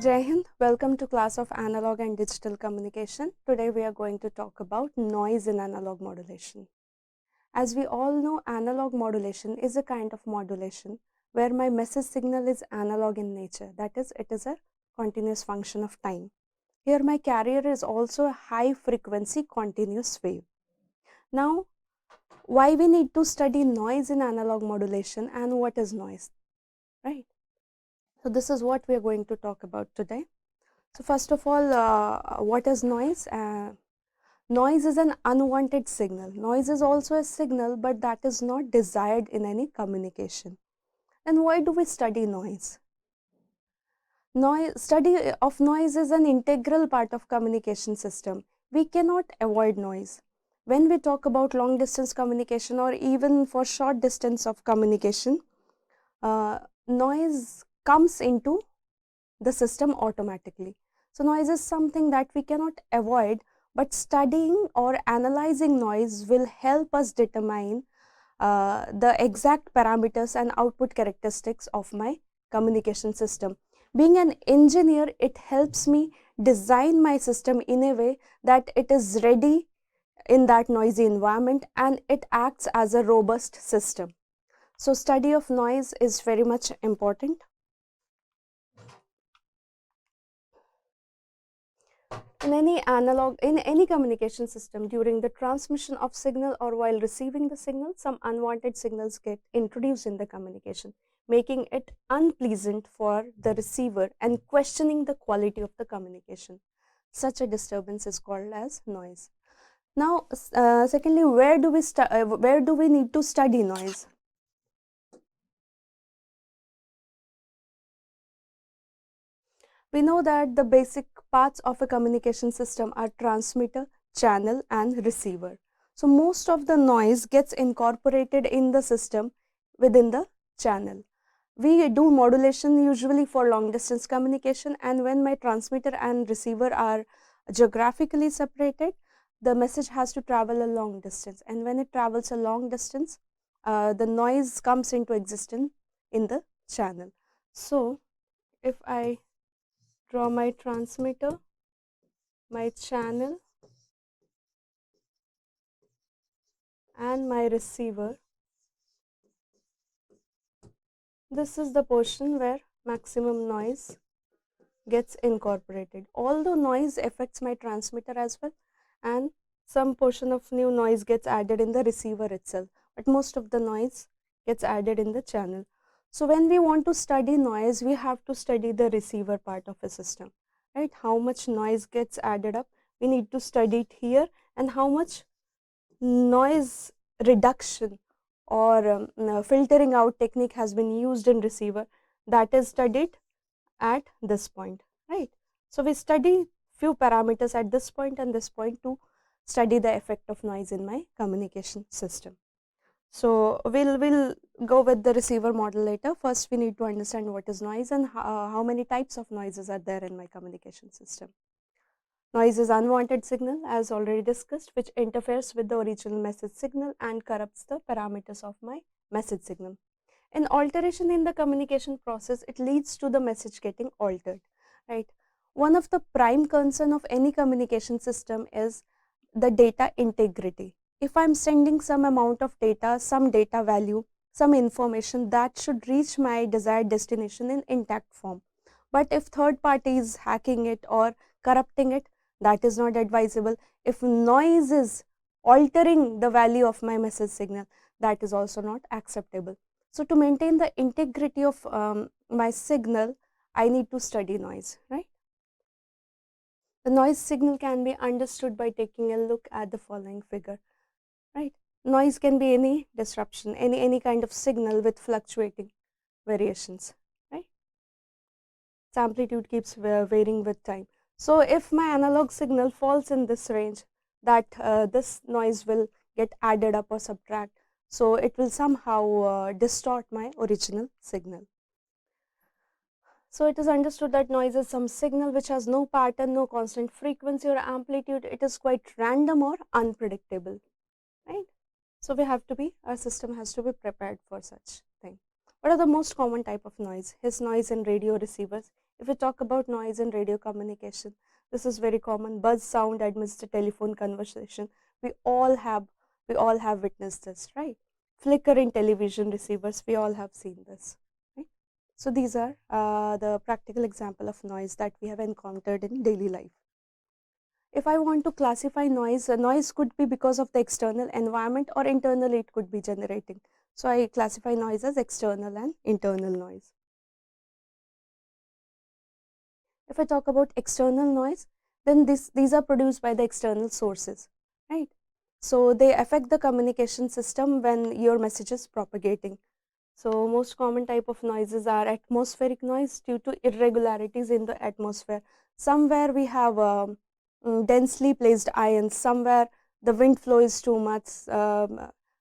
Jai Hind, welcome to class of analog and digital communication. Today we are going to talk about noise in analog modulation. As we all know, analog modulation is a kind of modulation where my message signal is analog in nature, that is, it is a continuous function of time. Here my carrier is also a high frequency continuous wave. Now, why we need to study noise in analog modulation and what is noise, right? So this is what we are going to talk about today. So first of all, what is noise? Noise is an unwanted signal. Noise is also a signal, but that is not desired in any communication. And why do we study noise? Study of noise is an integral part of communication system. We cannot avoid noise. When we talk about long distance communication or even for short distance of communication, noise comes into the system automatically. So noise is something that we cannot avoid, but studying or analyzing noise will help us determine the exact parameters and output characteristics of my communication system. Being an engineer, it helps me design my system in a way that it is ready in that noisy environment and it acts as a robust system. So study of noise is very much important. In any communication system, during the transmission of signal or while receiving the signal, some unwanted signals get introduced in the communication, making it unpleasant for the receiver and questioning the quality of the communication. Such a disturbance is called as noise. Now, secondly, where do we need to study noise? We know that the basic parts of a communication system are transmitter, channel and receiver. So most of the noise gets incorporated in the system within the channel. We do modulation usually for long distance communication, and when my transmitter and receiver are geographically separated, the message has to travel a long distance, and when it travels a long distance, the noise comes into existence in the channel. So if I draw my transmitter, my channel and my receiver, this is the portion where maximum noise gets incorporated. Although noise affects my transmitter as well, and some portion of new noise gets added in the receiver itself, but most of the noise gets added in the channel. So when we want to study noise, we have to study the receiver part of a system, right? How much noise gets added up, we need to study it here, and how much noise reduction or filtering out technique has been used in receiver, that is studied at this point, right? So we study few parameters at this point and this point to study the effect of noise in my communication system. So we'll go with the receiver model later. First we need to understand what is noise and how many types of noises are there in my communication system. Noise is unwanted signal, as already discussed, which interferes with the original message signal and corrupts the parameters of my message signal. An alteration in the communication process, it leads to the message getting altered, right? One of the prime concern of any communication system is the data integrity. If I'm sending some amount of data, some data value, some information, that should reach my desired destination in intact form. But if third party is hacking it or corrupting it, that is not advisable. If noise is altering the value of my message signal, that is also not acceptable. So to maintain the integrity of my signal, I need to study noise, right? The noise signal can be understood by taking a look at the following figure, right? Noise can be any disruption, any kind of signal with fluctuating variations, right? Its amplitude keeps varying with time. So if my analog signal falls in this range, that this noise will get added up or subtract. So it will somehow distort my original signal. So it is understood that noise is some signal which has no pattern, no constant frequency or amplitude. It is quite random or unpredictable, right? So we have to be, our system has to be prepared for such thing. What are the most common type of noise? His noise in radio receivers. If we talk about noise in radio communication, this is very common. Buzz sound amidst a telephone conversation. We all have witnessed this, right? Flicker in television receivers. We all have seen this, right? So these are the practical example of noise that we have encountered in daily life. If I want to classify noise, noise could be because of the external environment or internally it could be generating. So I classify noise as external and internal noise. If I talk about external noise, then these are produced by the external sources, right? So they affect the communication system when your message is propagating. So most common type of noises are atmospheric noise due to irregularities in the atmosphere. Somewhere we have densely placed ions, somewhere the wind flow is too much.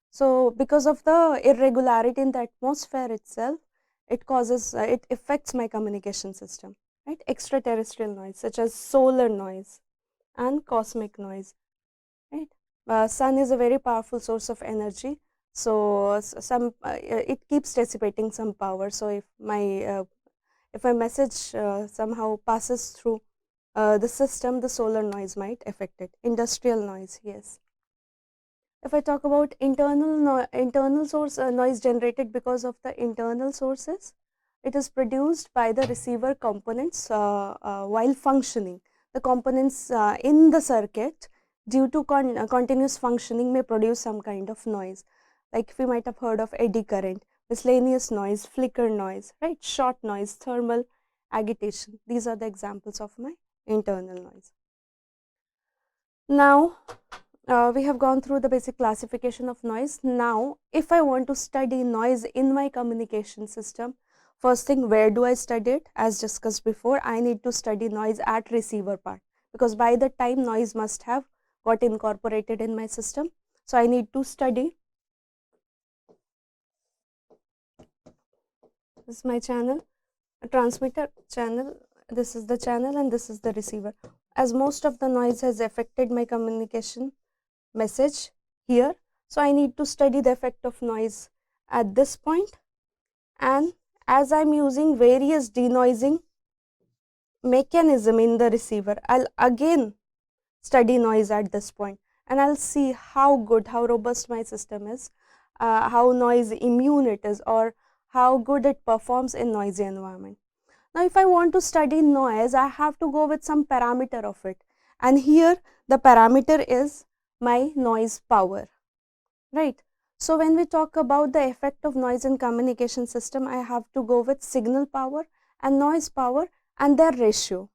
So because of the irregularity in the atmosphere itself, it causes, it affects my communication system, right? Extraterrestrial noise such as solar noise and cosmic noise, right? Sun is a very powerful source of energy, so some it keeps dissipating some power. So if my message somehow passes through the system, the solar noise might affect it. Industrial noise, yes. If I talk about internal source noise generated because of the internal sources, it is produced by the receiver components while functioning. The components in the circuit, due to continuous functioning, may produce some kind of noise. Like we might have heard of eddy current, miscellaneous noise, flicker noise, right? Short noise, thermal agitation. These are the examples of my internal noise. Now, we have gone through the basic classification of noise. Now, if I want to study noise in my communication system, first thing, where do I study it? As discussed before, I need to study noise at receiver part, because by the time noise must have got incorporated in my system. So I need to study. This is my channel, a transmitter channel. This is the channel and this is the receiver. As most of the noise has affected my communication message here, so I need to study the effect of noise at this point. And as I am using various denoising mechanism in the receiver, I'll again study noise at this point, and I'll see how good, how robust my system is, how noise immune it is, or how good it performs in noisy environment. Now, if I want to study noise, I have to go with some parameter of it, and here the parameter is my noise power, right? So when we talk about the effect of noise in communication system, I have to go with signal power and noise power and their ratio,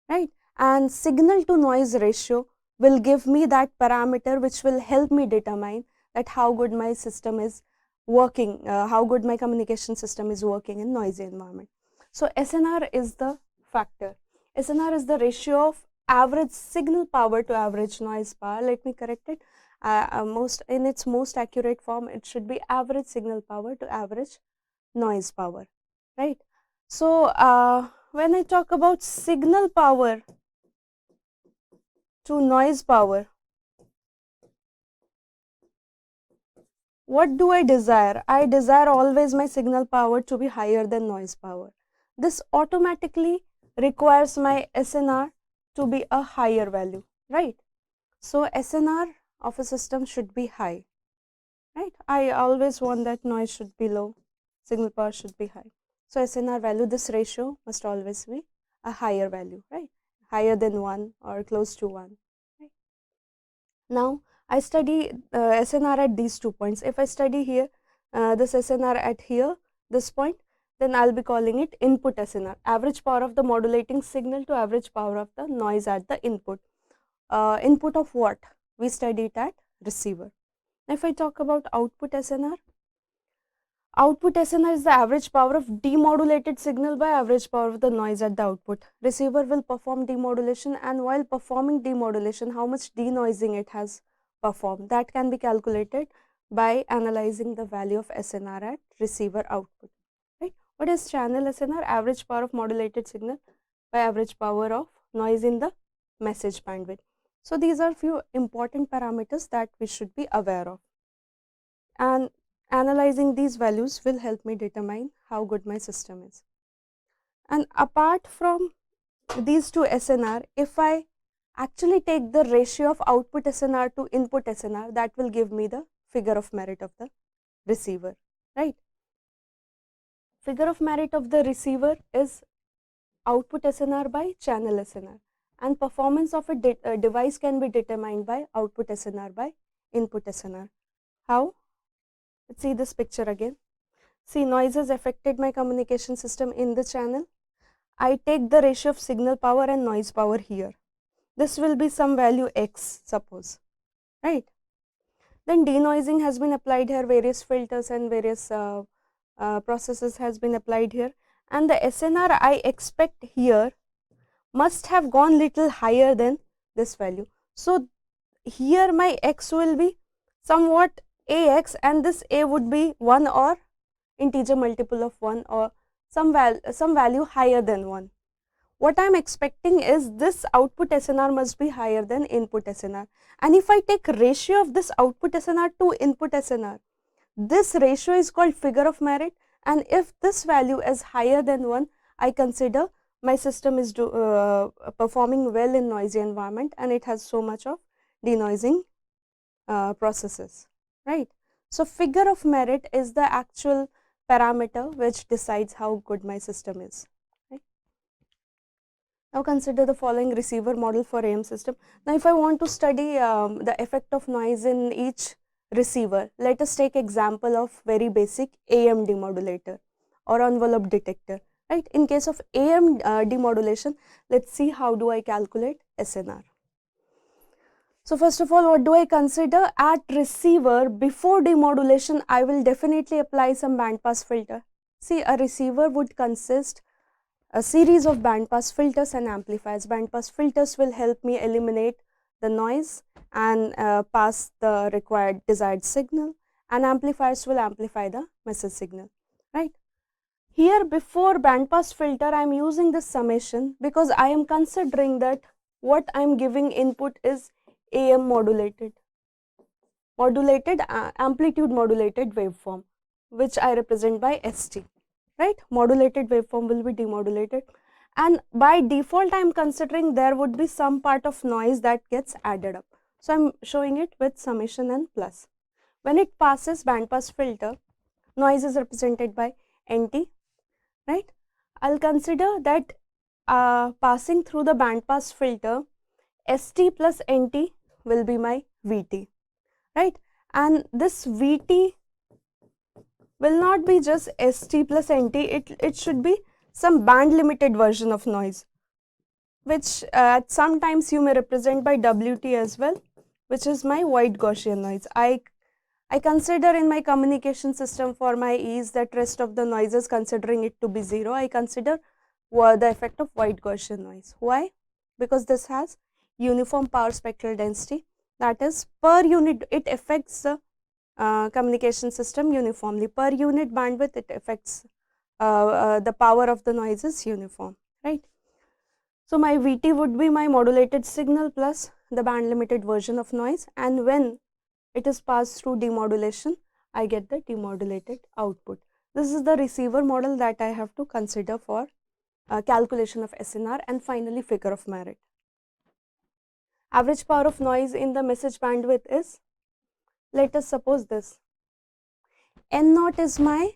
right? And signal to noise ratio will give me that parameter which will help me determine that how good my system is working, how good my communication system is working in noisy environment. So SNR is the factor. SNR is the ratio of average signal power to average noise power. Let me correct it. In its most accurate form, it should be average signal power to average noise power, right? So when I talk about signal power to noise power, what do I desire? I desire always my signal power to be higher than noise power. This automatically requires my SNR to be a higher value, right? So SNR of a system should be high, right? I always want that noise should be low, signal power should be high. So SNR value, this ratio must always be a higher value, right? Higher than 1 or close to 1, right? Now, I study SNR at these 2 points. If I study here, this SNR at here, this point, then I'll be calling it input SNR, average power of the modulating signal to average power of the noise at the input. Input of what? We study it at receiver. If I talk about output SNR is the average power of demodulated signal by average power of the noise at the output. Receiver will perform demodulation, and while performing demodulation, how much denoising it has performed, that can be calculated by analyzing the value of SNR at receiver output, right? What is channel SNR? Average power of modulated signal by average power of noise in the message bandwidth. So these are few important parameters that we should be aware of, and analyzing these values will help me determine how good my system is. And apart from these two SNR, if I actually take the ratio of output SNR to input SNR, that will give me the figure of merit of the receiver, right? Figure of merit of the receiver is output SNR by channel SNR, and performance of a device can be determined by output SNR by input SNR. How? Let's see this picture again. See, noise has affected my communication system in the channel. I take the ratio of signal power and noise power here. This will be some value X, suppose, right? Then denoising has been applied here, various filters and various processes has been applied here, and the SNR I expect here must have gone little higher than this value. So here my X will be somewhat AX, and this A would be 1 or integer multiple of 1 or some value higher than 1. What I am expecting is this output SNR must be higher than input SNR, and if I take ratio of this output SNR to input SNR, this ratio is called figure of merit, and if this value is higher than 1, I consider my system is performing well in noisy environment and it has so much of denoising processes, right? So figure of merit is the actual parameter which decides how good my system is. Now consider the following receiver model for AM system. Now if I want to study the effect of noise in each receiver, let us take example of very basic AM demodulator or envelope detector, right? In case of AM demodulation, let's see how do I calculate SNR. So first of all, what do I consider? At receiver, before demodulation, I will definitely apply some bandpass filter. See, a receiver would consist a series of bandpass filters and amplifiers. Bandpass filters will help me eliminate the noise and pass the required desired signal, and amplifiers will amplify the message signal, right? Here before bandpass filter, I am using this summation because I am considering that what I am giving input is AM modulated amplitude modulated waveform, which I represent by ST. Right, modulated waveform will be demodulated, and by default I am considering there would be some part of noise that gets added up. So I am showing it with summation and plus. When it passes bandpass filter, noise is represented by NT, right? I'll consider that passing through the bandpass filter, ST plus NT will be my VT, right? And this VT will not be just ST plus NT, it should be some band limited version of noise, which sometimes you may represent by WT as well, which is my white Gaussian noise. I consider in my communication system for my ease that rest of the noises considering it to be 0, I consider the effect of white Gaussian noise. Why? Because this has uniform power spectral density, that is per unit it affects the communication system uniformly. Per unit bandwidth it affects the power of the noise is uniform, right? So my VT would be my modulated signal plus the band limited version of noise, and when it is passed through demodulation, I get the demodulated output. This is the receiver model that I have to consider for calculation of SNR, and finally figure of merit. Average power of noise in the message bandwidth is, let us suppose this, N0 is my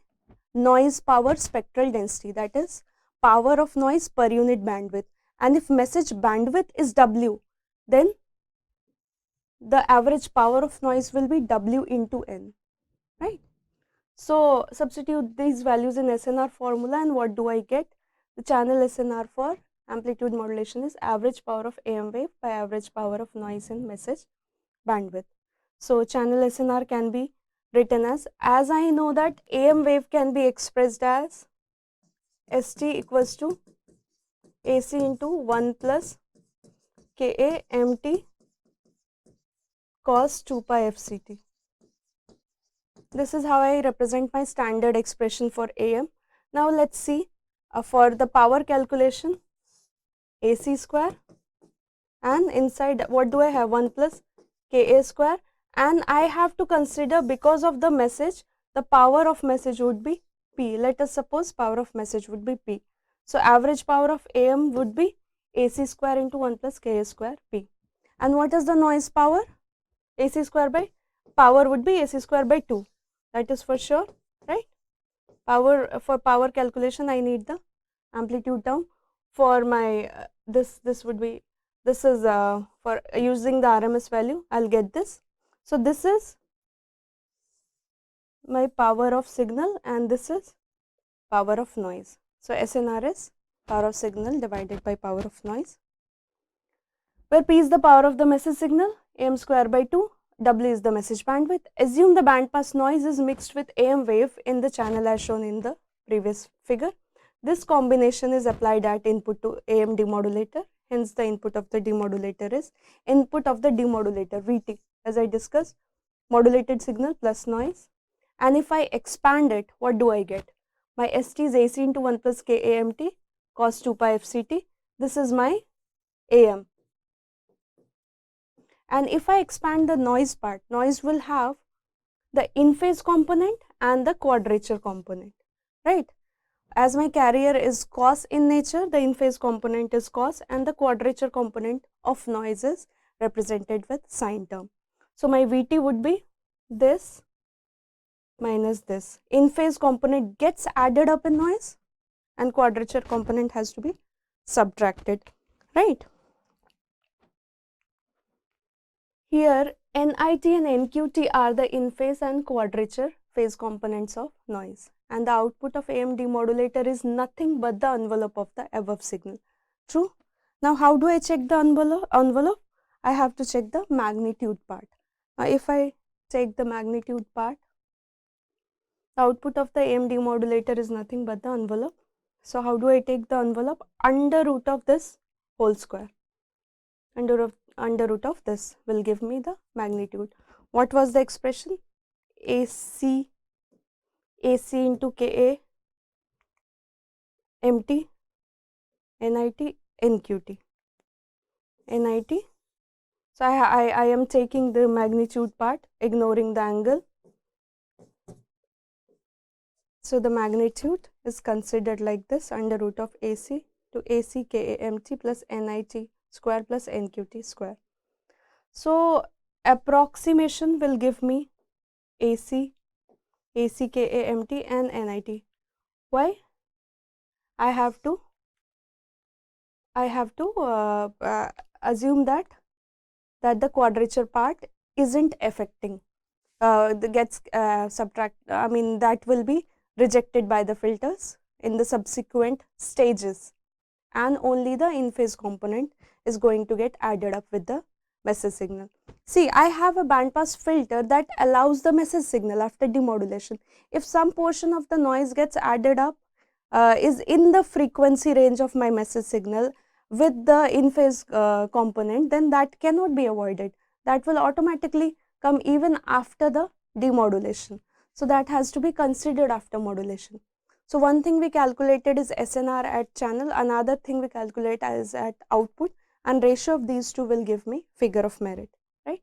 noise power spectral density, that is power of noise per unit bandwidth, and if message bandwidth is W, then the average power of noise will be W into N, right? So substitute these values in SNR formula, and what do I get? The channel SNR for amplitude modulation is average power of AM wave by average power of noise in message bandwidth. So channel SNR can be written as I know that AM wave can be expressed as ST equals to AC into 1 plus Ka MT cos 2 pi FCT. This is how I represent my standard expression for AM. Now let's see for the power calculation, AC square, and inside what do I have, 1 plus Ka square, and I have to consider because of the message, the power of message would be P. Let us suppose power of message would be P. So average power of AM would be AC square into 1 plus KA square P. And what is the noise power? AC square by power would be AC square by 2. That is for sure, right? Power, for power calculation I need the amplitude term. For my this would be, this is for using the RMS value, I'll get this. So this is my power of signal and this is power of noise. So SNR is power of signal divided by power of noise, where P is the power of the message signal, AM square by 2, W is the message bandwidth. Assume the bandpass noise is mixed with AM wave in the channel as shown in the previous figure. This combination is applied at input to AM demodulator, hence the input of the demodulator is input of the demodulator VT, as I discussed, modulated signal plus noise. And if I expand it, what do I get? My ST is AC into 1 plus KAMT cos 2 pi FCT. This is my AM. And if I expand the noise part, noise will have the in-phase component and the quadrature component, right? As my carrier is cos in nature, the in-phase component is cos and the quadrature component of noise is represented with sine term. So my VT would be this minus this. In-phase component gets added up in noise and quadrature component has to be subtracted, right? Here NIT and NQT are the in-phase and quadrature phase components of noise, and the output of AM demodulator is nothing but the envelope of the above signal. True? Now how do I check the envelope? I have to check the magnitude part. Now if I take the magnitude part, the output of the AM demodulator is nothing but the envelope. So how do I take the envelope? Under root of this whole square. Under root of this will give me the magnitude. What was the expression? AC into KA MT NIT NQT NIT. So I am taking the magnitude part, ignoring the angle. So the magnitude is considered like this, under root of AC to AC KA MT plus NIT square plus NQT square. So approximation will give me AC KA MT and NIT. Why? I have to assume that the quadrature part isn't affecting, gets that will be rejected by the filters in the subsequent stages, and only the in-phase component is going to get added up with the message signal. See, I have a bandpass filter that allows the message signal after demodulation. If some portion of the noise gets added up, is in the frequency range of my message signal with the in-phase component, then that cannot be avoided. That will automatically come even after the demodulation. So that has to be considered after modulation. So one thing we calculated is SNR at channel, another thing we calculate is at output, and ratio of these two will give me figure of merit, right?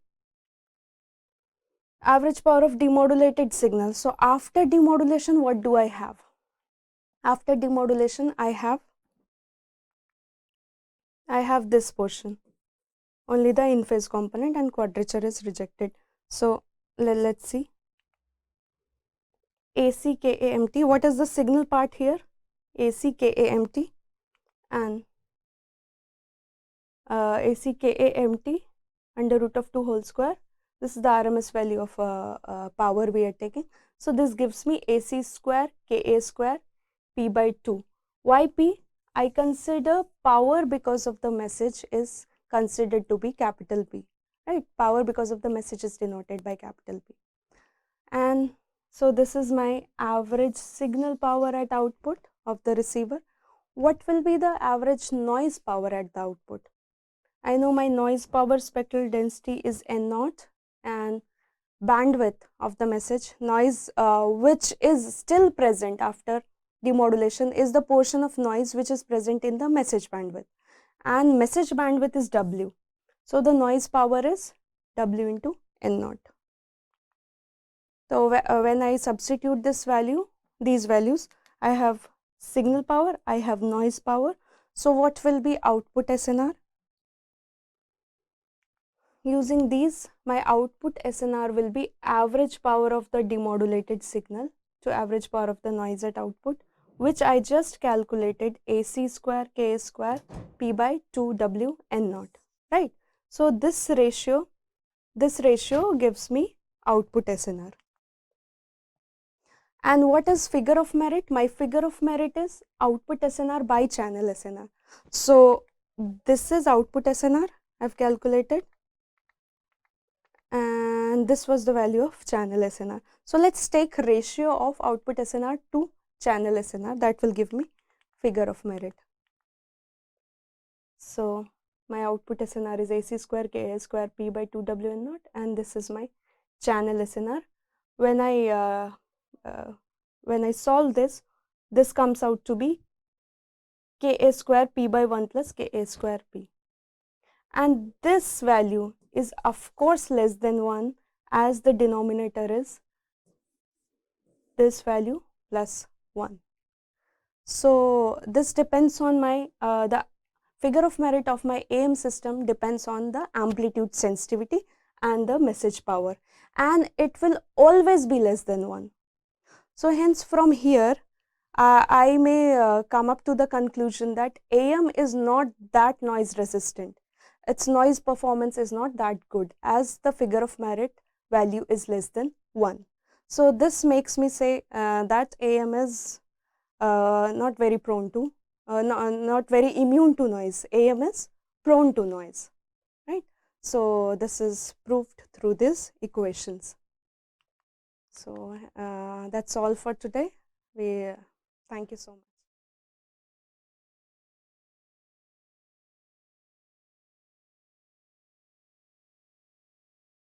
Average power of demodulated signal. So after demodulation, what do I have? After demodulation, I have this portion, only the in-phase component and quadrature is rejected. So let's see. AC KAMT, what is the signal part here? AC KAMT and AC KAMT under root of 2 whole square. This is the RMS value of power we are taking. So this gives me AC square KA square P by 2. Why P? I consider power because of the message is considered to be capital P, right? Power because of the message is denoted by capital P. And so this is my average signal power at output of the receiver. What will be the average noise power at the output? I know my noise power spectral density is N0, and bandwidth of the message noise which is still present after demodulation is the portion of noise which is present in the message bandwidth, and message bandwidth is W. So the noise power is W into N0. So when I substitute this value, these values, I have signal power, I have noise power. So what will be output SNR? Using these, my output SNR will be average power of the demodulated signal to average power of the noise at output, which I just calculated AC square K square P by 2W N naught, right? So this ratio gives me output SNR. And what is figure of merit? My figure of merit is output SNR by channel SNR. So this is output SNR I have calculated, and this was the value of channel SNR. So let's take ratio of output SNR to channel SNR. That will give me figure of merit. So my output SNR is AC square Ka square P by 2W N naught, and this is my channel SNR. When I solve this, this comes out to be Ka square P by 1 plus Ka square P. And this value is of course less than 1, as the denominator is this value plus 1. So this depends on my the figure of merit of my AM system depends on the amplitude sensitivity and the message power, and it will always be less than 1. So hence from here I may come up to the conclusion that AM is not that noise resistant. Its noise performance is not that good, as the figure of merit value is less than 1. So this makes me say that AM is not very prone to, not very immune to noise. AM is prone to noise, right? So this is proved through these equations. So that's all for today. Thank you so much.